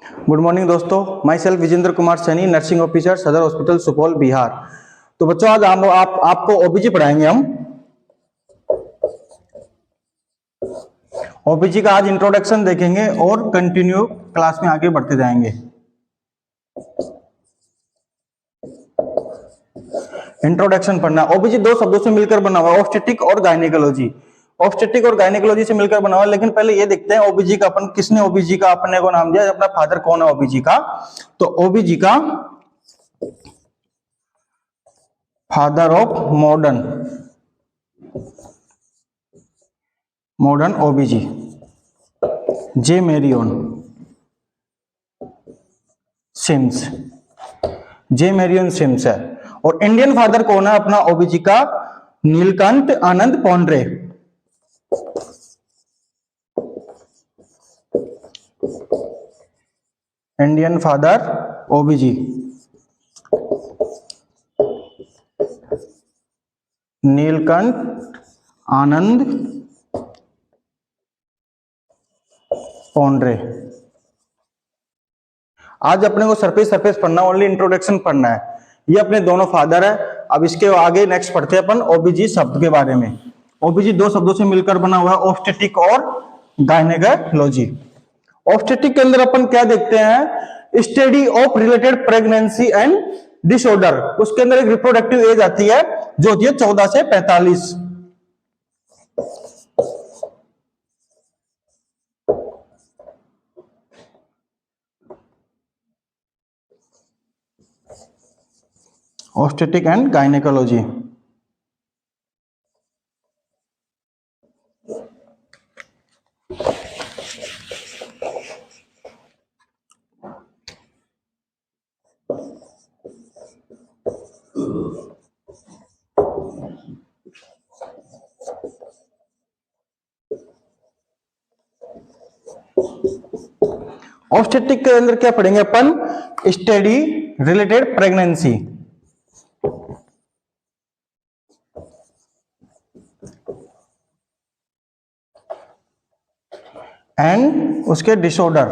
Good morning दोस्तों, myself Vijendra Kumar Saini, nursing officer, Sadar hospital Supaul, Bihar. तो बच्चों आज हम आपको ओबीजी पढ़ाएंगे। हम ओबीजी का आज इंट्रोडक्शन देखेंगे और कंटिन्यू क्लास में आगे बढ़ते जाएंगे। इंट्रोडक्शन पढ़ना। ओबीजी दो शब्दों से मिलकर बना हुआ है, ऑब्स्टेट्रिक और गायनेकोलॉजी। ऑब्स्टेट्रिक और गायनेकोलॉजी से मिलकर बना हुआ है, लेकिन पहले ये देखते हैं ओबीजी का किसने ओबीजी का अपने को नाम दिया, अपना फादर कौन है ओबीजी का। तो ओबीजी का father of modern OBG J Marion Sims है। और इंडियन फादर कौन है अपना ओबीजी का? Neelkanth Anand Pondre. Indian father OBG Neelkanth Anand Pondre. आज अपने को सरफेस पढ़ना, ओनली इंट्रोडक्शन पढ़ना है। ये अपने दोनों फादर है। अब इसके आगे नेक्स्ट पढ़ते हैं अपन ओबीजी शब्द के बारे में। ओबीजी दो शब्दों से मिलकर बना हुआ है, ऑब्स्टेट्रिक और गायनेकोलॉजी। ऑब्स्टेट्रिक के अंदर अपन क्या देखते हैं? Study of related pregnancy and disorder. उसके अंदर एक रिप्रोडक्टिव एज आती है जो होती है 14 से 45। Obstetric and gynaecology. ऑब्स्टेट्रिक के अंदर क्या पढ़ेंगे अपन? स्टडी रिलेटेड प्रेगनेंसी एंड उसके डिसऑर्डर।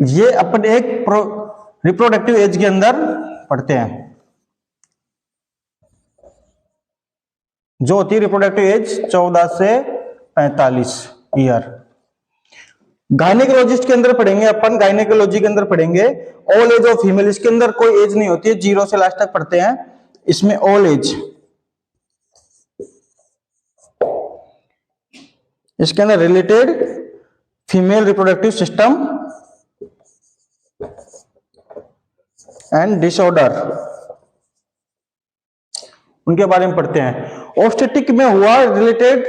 ये अपन एक रिप्रोडक्टिव एज के अंदर पढ़ते हैं, जो होती है रिप्रोडक्टिव एज 14 से 45 ईयर। गायनेकोलॉजिस्ट के अंदर पढ़ेंगे अपन, गायनेकोलॉजी के अंदर पढ़ेंगे ऑल एज ऑफ फीमेल। इसके अंदर कोई एज नहीं होती है, 0 से लास्ट तक पढ़ते हैं। इसमें ऑल एज, इसके अंदर related female reproductive system and disorder, उनके बारे में पढ़ते हैं। ऑब्स्टेट्रिक में हुआ रिलेटेड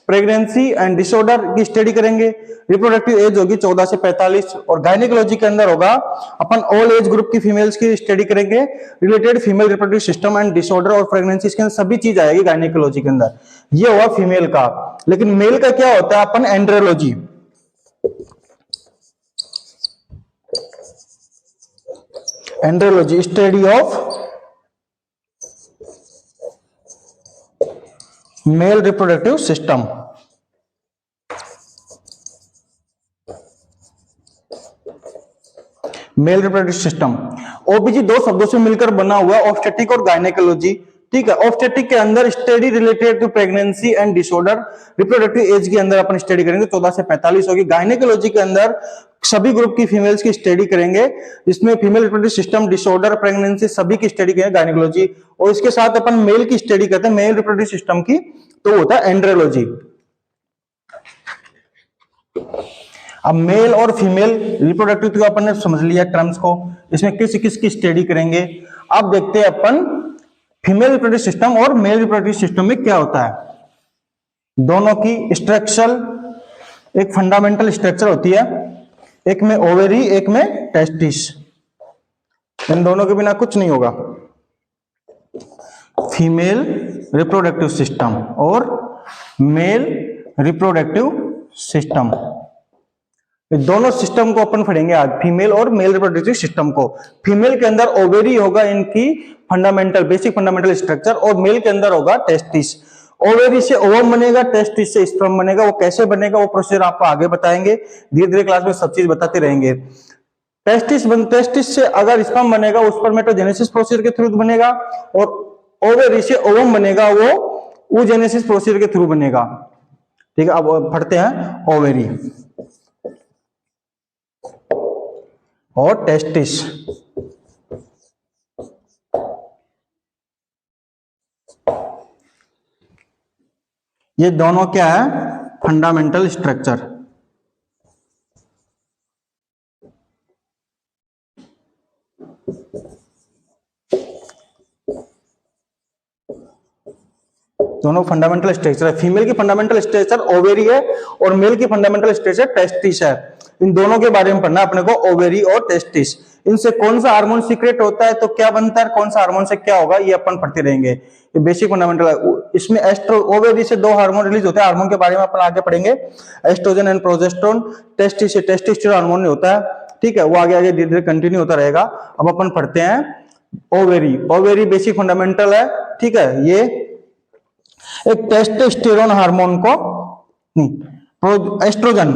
प्रेगनेंसी एंड डिसऑर्डर की स्टडी करेंगे। रिप्रोडक्टिव एज होगी 14 से 45। और गायनेकोलॉजी के अंदर होगा अपन ऑल एज ग्रुप की फीमेल्स की स्टडी करेंगे, related female reproductive system and disorder और प्रेगनेंसी, के अंदर सभी चीज आएगी गायनेकोलॉजी के अंदर। ये हुआ फीमेल का। लेकिन मेल का क्या होता है? अपन andrology, study of male reproductive system. Male reproductive system. OBG दो शब्दों से मिलकर बना हुआ है, ऑब्स्टेट्रिक और गायनेकोलॉजी। ठीक है। ऑब्स्टेट्रिक के अंदर study related to pregnancy and disorder, reproductive age के अंदर अपन स्टडी करेंगे 14 से 45 होगी। गायनेकोलॉजी के अंदर सभी ग्रुप की फीमेल्स की स्टडी करेंगे, जिसमें female reproductive system, disorder, pregnancy सभी की स्टडी करेंगे गायनेकोलॉजी। और इसके साथ अपन मेल की स्टडी करते हैं, मेल रिप्रोडक्टिव सिस्टम की, तो होता है एंड्रोलॉजी। अब मेल और फीमेल रिप्रोडक्टिव को अपन ने समझ लिया टर्म्स को, इसमें किस किस की स्टडी करेंगे। अब देखते हैं अपन फीमेल रिप्रोडक्टिव सिस्टम और मेल रिप्रोडक्टिव सिस्टम में क्या होता है। दोनों की स्ट्रक्चर, एक फंडामेंटल स्ट्रक्चर होती है, एक में ओवेरी, एक में टेस्टिस। इन दोनों के बिना कुछ नहीं होगा। फीमेल रिप्रोडक्टिव सिस्टम और मेल रिप्रोडक्टिव सिस्टम, दोनों सिस्टम को अपन पढ़ेंगे आज, फीमेल और मेल रिप्रोडक्टिव सिस्टम को। फीमेल के अंदर ओवेरी होगा, इनकी फंडामेंटल बेसिक फंडामेंटल स्ट्रक्चर, और मेल के अंदर होगा टेस्टिस। ओवेरी से ओवम बनेगा, टेस्टिस से स्पर्म बनेगा। वो कैसे बनेगा वो प्रोसीजर आपको आगे बताएंगे, धीरे धीरे क्लास में सब चीज बताते रहेंगे। टेस्टिस से अगर स्पर्म बनेगा वो स्पर्मेटोजेनेसिस प्रोसीजर के थ्रू बनेगा, और ओवेरी से ओवम बनेगा वो oogenesis प्रोसीजर के थ्रू बनेगा। ठीक है, अब पढ़ते हैं ओवेरी और टेस्टिस। ये दोनों क्या है, फंडामेंटल स्ट्रक्चर। दोनों फंडामेंटल स्ट्रक्चर है। फीमेल की फंडामेंटल स्ट्रक्चर ओवेरी है और मेल की फंडामेंटल स्ट्रक्चर टेस्टिस है। इन दोनों के बारे में पढ़ना अपने को, ओवेरी और टेस्टिस। इनसे कौन सा हार्मोन सीक्रेट होता है तो क्या बनता है, कौन सा हार्मोन से क्या होगा, ये अपन पढ़ते रहेंगे। ये बेसिक फंडामेंटल है। इसमें ओवेरी से दो हार्मोन रिलीज होते हैं, हार्मोन के बारे में अपन आगे पढ़ेंगे, एस्ट्रोजन एंड प्रोजेस्टेरोन। टेस्टिस से टेस्टोस्टेरोन हार्मोन नहीं होता है। ठीक है, वो आगे आगे धीरे धीरे कंटिन्यू होता रहेगा। अब अपन पढ़ते हैं ओवेरी। ओवेरी बेसिक फंडामेंटल है। ठीक है, ये एक टेस्टोस्टेरोन हार्मोन को नहीं, एस्ट्रोजन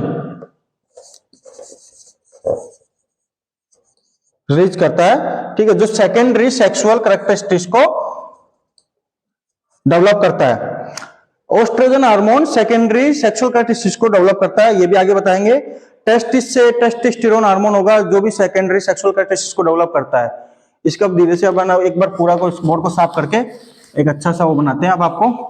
रिलीज करता है। ठीक है, जो सेकेंडरी सेक्सुअल कैरेक्टरिस्टिक्स को डेवलप करता है। Estrogen hormone secondary sexual characteristics को डेवलप करता है, ये भी आगे बताएंगे। टेस्टिस से टेस्टोस्टेरोन हार्मोन होगा जो भी सेकेंडरी सेक्सुअल कैरेक्टरिस्टिक्स को डेवलप करता है। इसका धीरे से अपन एक बार पूरा को इस बोर्ड को साफ करके एक अच्छा सा वो बनाते हैं। अब आपको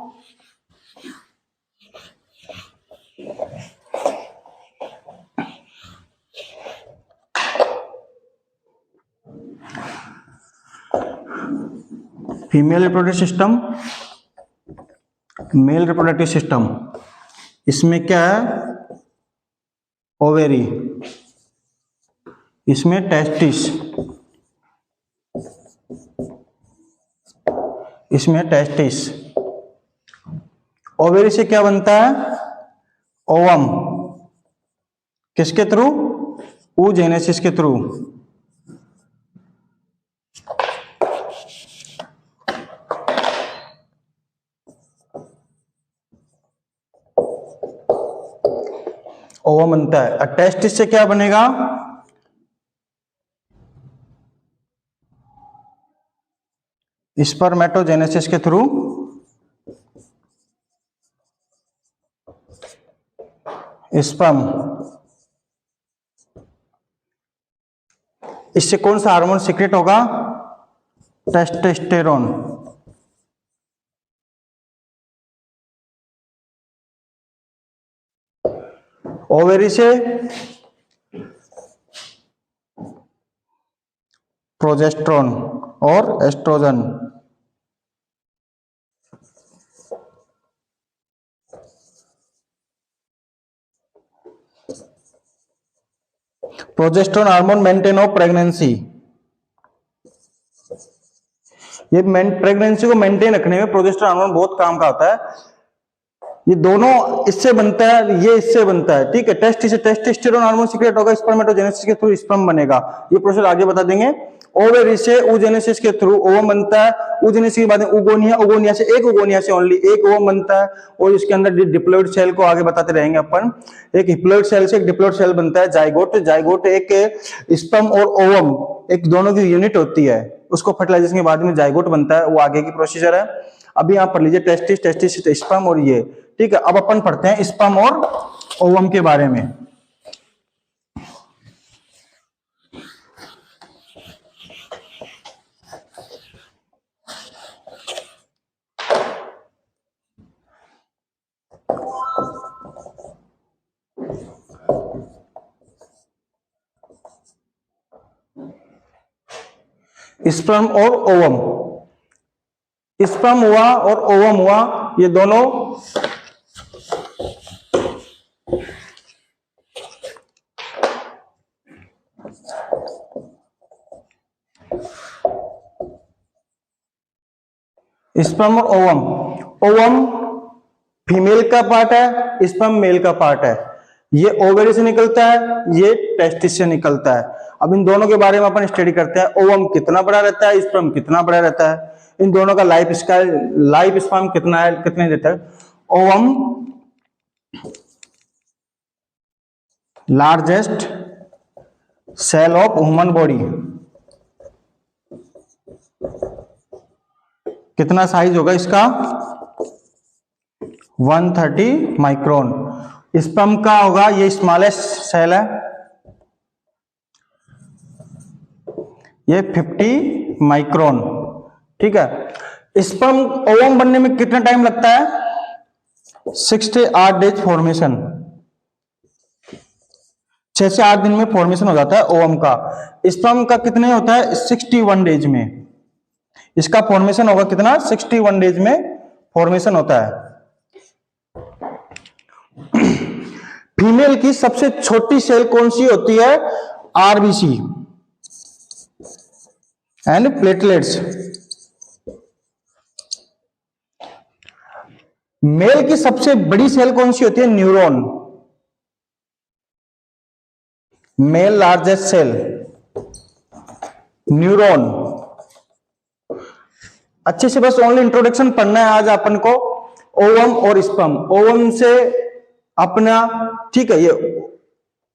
female reproductive system, male reproductive system, इसमें क्या है, ओवेरी, इसमें टेस्टिस, इसमें टेस्टिस। ओवेरी से क्या बनता है, ओवम, किसके थ्रू, oogenesis के थ्रू। ओवम बनता है। टेस्टिस से क्या बनेगा, स्पर्मेटोजेनेसिस के थ्रू स्पर्म। इससे कौन सा हार्मोन सीक्रेट होगा, टेस्टोस्टेरोन। ओवेरी से प्रोजेस्टेरोन और estrogen. Progesterone hormone maintain of pregnancy. ये प्रेगनेंसी को मेंटेन रखने में प्रोजेस्टेरोन हार्मोन बहुत काम का होता है। ये दोनों इससे बनता है, ये इससे बनता है। ठीक है, टेस्टिस से टेस्टोस्टेरोन हार्मोन सीक्रेट होगा, स्पर्मेटोजेनेसिस के थ्रू स्पर्म बनेगा। ये प्रोसेस आगे बता देंगे। ओवेरी से oogenesis के थ्रू ओवम बनता है। oogenesis के बाद उगोनिया, उगोनिया से एक उगोनिया से ओनली एक ओवम बनता है, और इसके अंदर डिप्लॉइड सेल को आगे बताते रहेंगे अपन। एक हिप्लॉइड सेल से एक डिप्लॉइड सेल बनता है, जाइगोट। जाइगोट एक स्पर्म और ओवम एक दोनों की यूनिट होती है, उसको फर्टिलाइजेशन के बाद में जाइगोट बनता है, वो आगे की प्रोसीजर है। अभी आप पढ़ लीजिए टेस्टिस, टेस्टिस से स्पर्म और ये। ठीक है, अब अपन पढ़ते हैं स्पर्म और ओवम के बारे में। स्पर्म और ओवम, स्पर्म हुआ और ओवम हुआ, ये दोनों स्पर्म और ओवम। ओवम फीमेल का पार्ट है, स्पर्म मेल का पार्ट है। ये ओवेरी से निकलता है, ये टेस्टिस से निकलता है। अब इन दोनों के बारे में अपन स्टडी करते हैं। ओवम कितना बड़ा रहता है, स्पर्म कितना बड़ा रहता है। इन दोनों का लाइफ स्पैन कितना है, कितने देता है? Ovum largest cell of human body, कितना साइज होगा इसका? 130 माइक्रोन। स्पर्म का होगा, ये स्मॉलेस्ट सेल है, ये 50 माइक्रोन। ठीक है। स्पर्म ओवम बनने में कितना टाइम लगता है? 6 से 8 डेज फॉर्मेशन, 6 से 8 दिन में फॉर्मेशन हो जाता है ओवम का। स्पर्म का कितने होता है? 61 डेज में इसका फॉर्मेशन होगा। कितना? 61 डेज में फॉर्मेशन होता है। फीमेल की सबसे छोटी सेल कौन सी होती है? RBC and platelets. मेल की सबसे बड़ी सेल कौन सी होती है? Neuron, male largest cell neuron. अच्छे से बस ओनली इंट्रोडक्शन पढ़ना है आज अपन को, ओवम और स्पर्म। ओवम से अपना, ठीक है, ये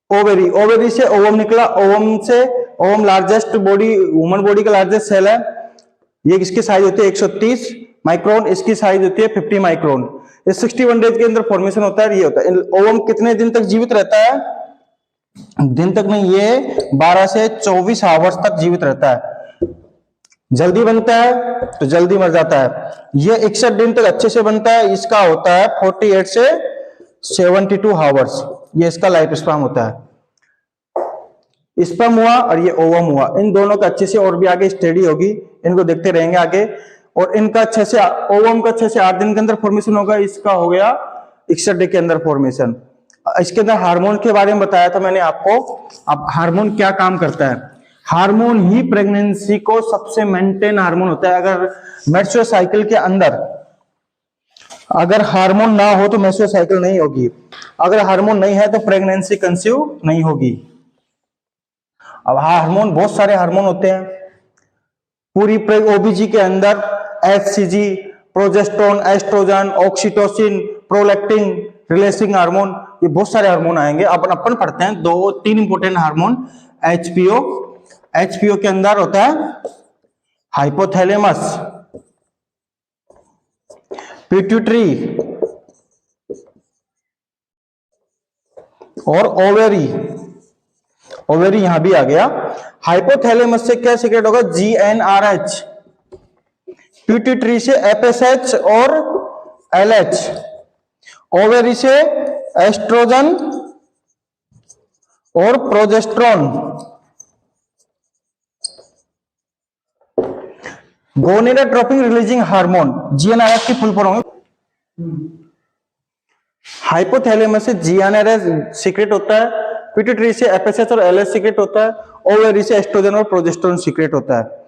ओवेरी, ओवेरी से ओवम निकला, ओवम से ovum largest body, human body का लार्जेस्ट सेल है। ये इसकी साइज होती है 130 माइक्रोन, इसकी साइज होती है 50 माइक्रोन। ये 61 डेज के अंदर फॉर्मेशन होता है। ये होता है ओवम कितने दिन तक जीवित रहता है? दिन तक नहीं, ये 12 से 24 आवर्स तक जीवित रहता है। जल्दी बनता है तो जल्दी मर जाता है। ये 61 दिन तक अच्छे से बनता है। इसका होता है 48 से 72 आवर्स, ये इसका लाइफ स्पैन होता है। स्पर्म हुआ और ये ओवम हुआ, इन दोनों का अच्छे से और भी आगे स्टडी होगी, इनको देखते रहेंगे आगे। और इनका अच्छे से ओवम का 6 से 8 दिन के अंदर फॉर्मेशन होगा, इसका हो गया 61 डे के अंदर फॉर्मेशन। इसके अंदर हार्मोन के बारे में बताया था मैंने आपको। अब हार्मोन क्या काम करता है? हार्मोन ही प्रेगनेंसी को सबसे मेंटेन हार्मोन होता है। अगर मेंस्ट्रुअल साइकिल के अंदर अगर हार्मोन ना हो तो मेंस्ट्रुअल साइकिल नहीं होगी, अगर हार्मोन नहीं है तो प्रेगनेंसी कंसीव नहीं होगी। अब हार्मोन, बहुत सारे हार्मोन होते हैं पूरी ओबीजी के अंदर। HCG, progesterone, estrogen, oxytocin, prolactin, releasing hormone, ये बहुत सारे हार्मोन आएंगे। अपन पढ़ते हैं 2-3 इंपोर्टेंट हार्मोन। एचपीओ, एचपीओ के अंदर होता है हाइपोथैलेमस, पिट्यूटरी और ओवेरी। ओवेरी यहां भी आ गया। हाइपोथैलेमस से क्या सीक्रेट होगा? जीएनआरएच। पिट्यूटरी से एफएसएच और एलएच। ओवेरी से एस्ट्रोजन और progesterone. Gonadotropin releasing hormone, GnRH की फुल फॉर्म है। हाइपोथैलेमस से जीएनआरएच सीक्रेट होता है, पिट्यूटरी से एफएसएच और एलएच सीक्रेट होता है, ओवेरी से एस्ट्रोजन और प्रोजेस्टेरोन सीक्रेट होता है।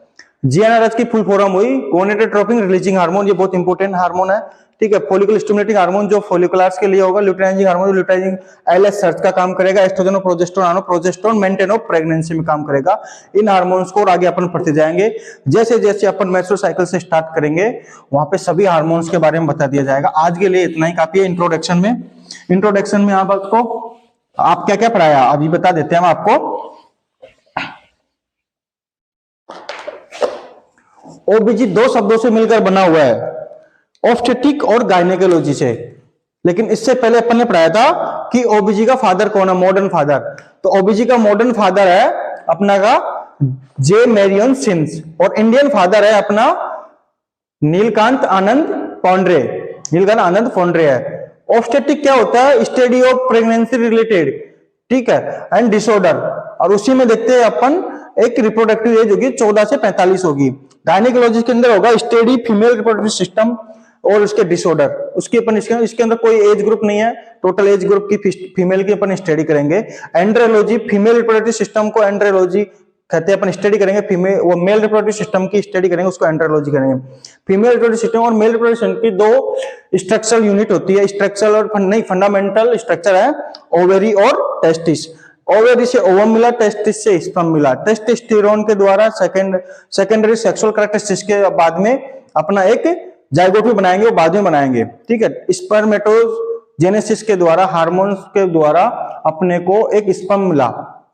जीएनआरएच की फुल फॉर्म हुई गोनेडोट्रोपिन रिलीजिंग हार्मोन, ये बहुत इंपॉर्टेंट हार्मोन है। ठीक है। फॉलिकल स्टिमुलेटिंग हार्मोन जो फॉलिकुलर्स के लिए होगा, luteinising hormone luteinising LH search का काम करेगा, एस्ट्रोजन और progesterone progesterone maintain of pregnancy में काम करेगा। इन हार्मोन्स को और आगे अपन पढ़ते जाएंगे। जैसे जैसे अपन मेंस्ट्रुअल साइकिल से स्टार्ट करेंगे वहां पे सभी हार्मोन्स के बारे में बता दिया जाएगा। आज के लिए इतना ही काफी है। इंट्रोडक्शन में आपको आप क्या क्या पढ़ाया अभी बता देते हैं हम आपको। ओबीजी 2 शब्दों से मिलकर बना हुआ है, ऑब्स्टेट्रिक और गायनेकोलॉजी से। लेकिन इससे पहले अपन ने पढ़ाया था कि ओबीजी का फादर कौन है, मॉडर्न फादर। तो ओबीजी का मॉडर्न फादर है अपना का जे मैरियन सिम्स, और इंडियन फादर है अपना नीलकांत आनंद पॉन्ड्रे। नीलकांत आनंद पॉन्ड्रे है। ऑब्स्टेट्रिक क्या होता है? स्टडी ऑफ प्रेगनेंसी रिलेटेड, ठीक है, एंड डिसऑर्डर। और उसी में देखते हैं अपन एक रिप्रोडक्टिव एज होगी 14 से 45 होगी। गायनेकोलॉजी के अंदर होगा स्टडी फीमेल रिप्रोडक्टिव सिस्टम और उसके डिसऑर्डर। उसके अपन इसके अंदर कोई एज ग्रुप नहीं है, टोटल एज ग्रुप की फीमेल की अपन स्टडी करेंगे। एंड्रोलॉजी, फीमेल रिप्रोडक्टिव सिस्टम को एंड्रोलॉजी कहते हैं, अपन स्टडी करेंगे। फीमेल वो मेल रिप्रोडक्टिव सिस्टम की स्टडी करेंगे, उसको एंड्रोलॉजी करेंगे। फीमेल रिप्रोडक्टिव सिस्टम और मेल रिप्रोडक्टिव सिस्टम की 2 स्ट्रक्चरल यूनिट होती है। स्ट्रक्चरल और नहीं, फंडामेंटल स्ट्रक्चर है ओवेरी और टेस्टिस। ओवेरी से ओवम मिला, टेस्टिस से स्पर्म मिला। टेस्टोस्टेरोन के द्वारा सेकेंडरी सेक्सुअल कैरेक्टरिस्टिक्स के बाद में अपना एक जाइगोट भी बनाएंगे, वो बाद में बनाएंगे, ठीक है। स्पर्मेटोजेनेसिस के द्वारा, हार्मोन्स के द्वारा अपने को एक स्पर्म मिला,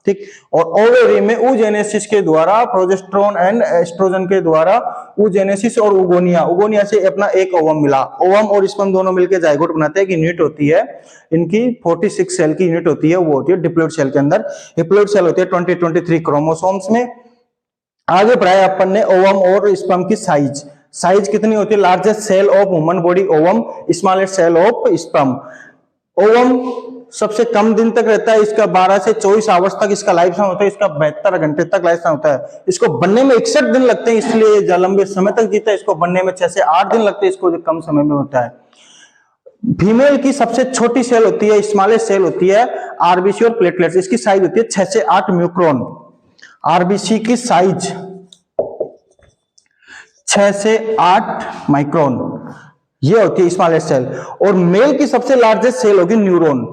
ठीक। और ओवेरी में oogenesis के द्वारा, प्रोजेस्टेरोन एंड एस्ट्रोजन के द्वारा oogenesis और उगोनिया से अपना एक ओवम मिला। ओवम और स्पर्म दोनों मिलकर जाइगोट बनाते हैं। एक यूनिट होती है इनकी 46 सेल की यूनिट होती है, वो होती है डिप्लॉइड सेल के अंदर। डिप्लॉइड सेल होती है 23 क्रोमोसोम्स में। आगे पढ़ाया अपन ने ओवम और स्पर्म की साइज कितनी होती है। Largest cell of human body ovum, smallest cell of sperm. Ovum सबसे कम दिन तक रहता है, इसका 12 से 24 आवर्स तक इसका लाइफ टाइम होता है, इसका 72 घंटे तक लाइफ टाइम होता है। इसको बनने में 61 दिन लगते हैं, इसलिए ये लंबे समय तक जीता है। इसको बनने में 6 से 8 दिन लगते हैं, इसको जो कम समय में होता है। फीमेल की सबसे छोटी सेल होती है, स्मॉलेस्ट सेल होती है आरबीसी और प्लेटलेट्स। इसकी साइज होती है 6 से 8 म्यूक्रोन। आरबीसी की साइज 6 से 8 माइक्रोन, ये होती है स्मॉलेस्ट सेल। और मेल की सबसे लार्जेस्ट सेल होगी न्यूरॉन।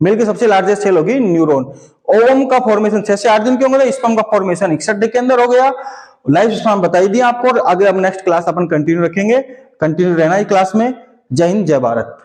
मेल की सबसे लार्जेस्ट सेल होगी न्यूरॉन। ओवम का फॉर्मेशन 6 से 8 दिन के होंगे, स्पर्म का फॉर्मेशन 61 दिन के अंदर हो गया। लाइफ स्पैन बताई दी आपको। और आगे अब नेक्स्ट क्लास अपन कंटिन्यू रखेंगे, कंटिन्यू रहना इस क्लास में। जय हिंद, जय भारत।